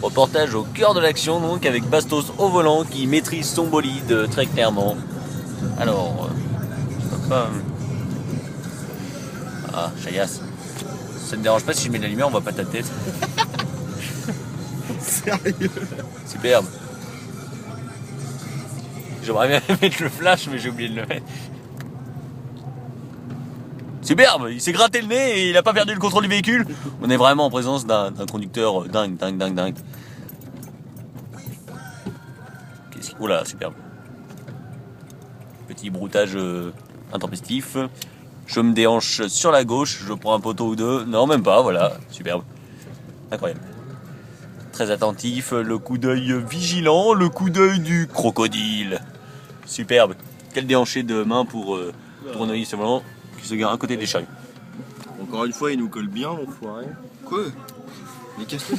Reportage au cœur de l'action, donc, avec Bastos au volant qui maîtrise son bolide très clairement. Alors, ah, Chaillasse. Ça te dérange pas si je mets de la lumière, on voit pas ta tête. Sérieux? Superbe. J'aimerais bien mettre le flash, mais j'ai oublié de le mettre. Superbe, il s'est gratté le nez et il a pas perdu le contrôle du véhicule. On est vraiment en présence d'un conducteur dingue. Oula, superbe. Petit broutage intempestif. Je me déhanche sur la gauche, je prends un poteau ou deux. Non, même pas, voilà, superbe. Incroyable. Très attentif, le coup d'œil vigilant, le coup d'œil du crocodile. Superbe. Quel déhanché de main pour Noïs, c'est vraiment qui se gare à côté des chariots. Encore une fois, il nous colle bien, l'enfoiré. Quoi? Mais casse-toi.